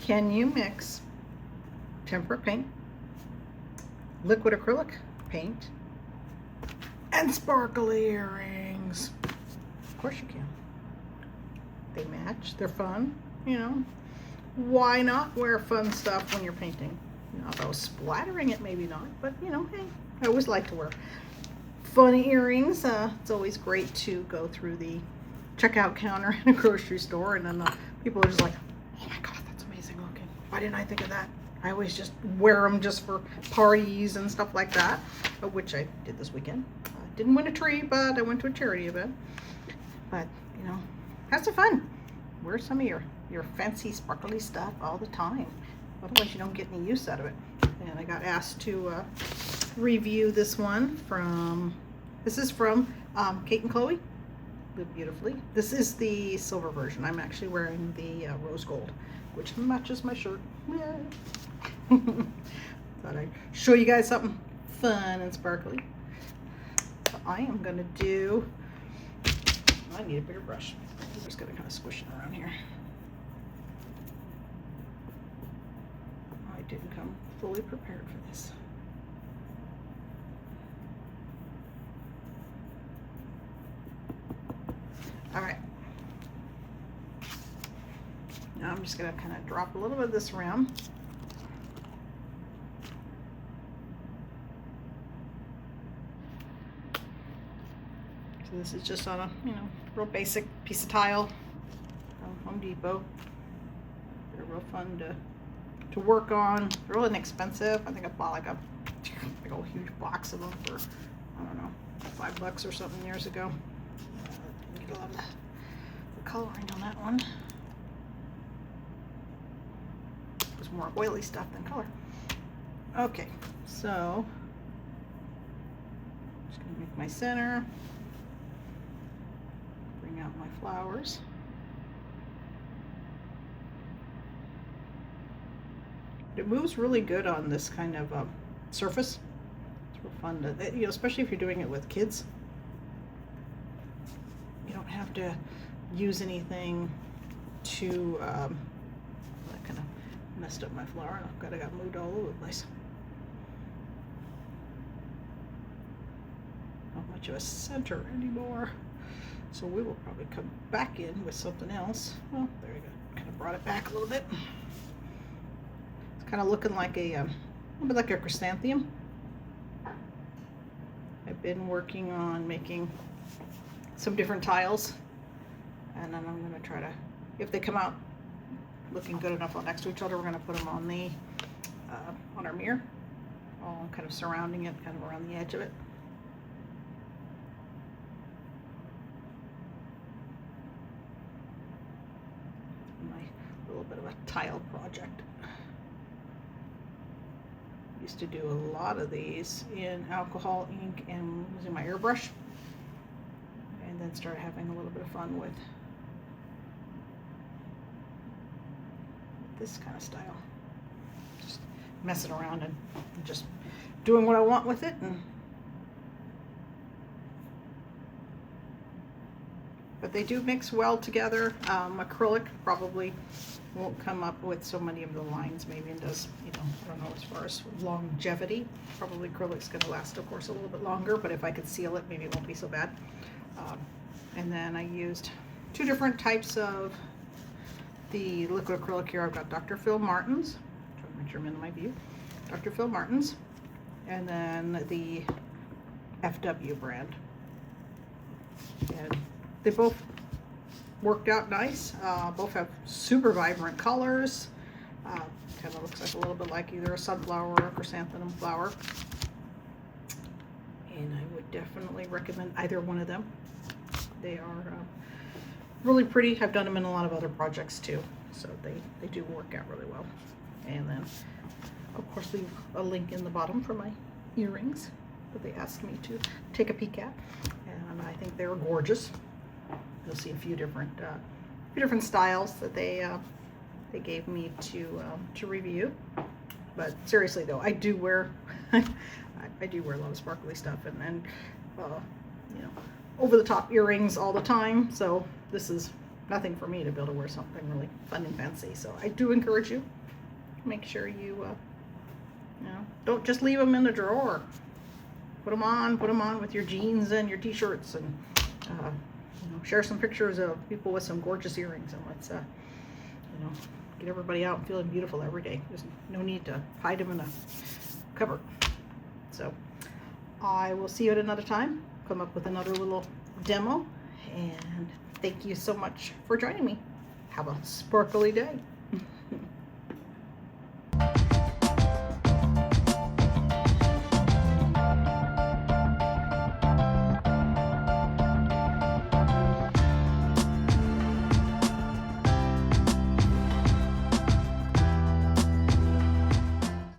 can you mix tempera paint, liquid acrylic paint, and sparkly earrings? Of course you can. They match, they're fun, you know. Why not wear fun stuff when you're painting? You know, if I was splattering it, maybe not, but you know, hey, I always like to wear fun earrings. It's always great to go through the checkout counter in a grocery store, and then people are just like, oh my god, that's amazing looking. Why didn't I think of that? I always just wear them just for parties and stuff like that, which I did this weekend. Didn't win a tree, but I went to a charity event. But, you know, have some fun. Wear some of your fancy sparkly stuff all the time. Otherwise you don't get any use out of it. And I got asked to review this one from, this is from Cate Chloe. Live Beautifully. This is the silver version. I'm actually wearing the rose gold, which matches my shirt. Yeah. Thought I'd show you guys something fun and sparkly. So I am gonna do, I need a bigger brush. I'm just gonna kind of squish it around here. I didn't come fully prepared for this. All right. Now I'm just gonna kind of drop a little bit of this around. So this is just on a, you know, real basic piece of tile from Home Depot. They're real fun to work on. They're really inexpensive. I think I bought like a big old huge box of them for, I don't know, $5 or something years ago. Get a lot of the coloring on that one. It was more oily stuff than color. Okay, so just gonna make my center. Bring out my flowers. It moves really good on this kind of surface. It's real fun to, you know, especially if you're doing it with kids. You don't have to use anything to, that kind of messed up my flower. I got moved all over the place. Not much of a center anymore. So we will probably come back in with something else. Well, there you go. Kind of brought it back a little bit. It's kind of looking like a little bit like a chrysanthemum. I've been working on making some different tiles, and then I'm going to try to, if they come out looking good enough all next to each other, we're going to put them on the on our mirror, all kind of surrounding it, kind of around the edge of it. My little bit of a tile project. Used to do a lot of these in alcohol ink and using my airbrush, and then started having a little bit of fun with this kind of style, just messing around and just doing what I want with it. But they do mix well together. Acrylic probably won't come up with so many of the lines, maybe, and does, you know, I don't know, as far as longevity. Probably acrylic's going to last, of course, a little bit longer, but if I could seal it, maybe it won't be so bad. And then I used two different types of the liquid acrylic here. I've got Dr. Phil Martin's, trying to make sure I'm in my view, Dr. Phil Martin's, and then the FW brand. And they both worked out nice. Both have super vibrant colors. Kind of looks like a little bit like either a sunflower or a chrysanthemum flower. And I would definitely recommend either one of them. They are really pretty. I've done them in a lot of other projects too, so they do work out really well. And then, of course, leave a link in the bottom for my earrings that they asked me to take a peek at, and I think they're gorgeous. You'll see a few different styles that they gave me to review. But seriously though, I do wear I do wear a lot of sparkly stuff and you know, over the top earrings all the time. So this is nothing for me to be able to wear something really fun and fancy. So I do encourage you, make sure you, don't just leave them in the drawer. Put them on with your jeans and your t-shirts, and share some pictures of people with some gorgeous earrings, and let's get everybody out and feeling beautiful every day. There's no need to hide them in a cupboard. So I will see you at another time. Come up with another little demo, and thank you so much for joining me. Have a sparkly day.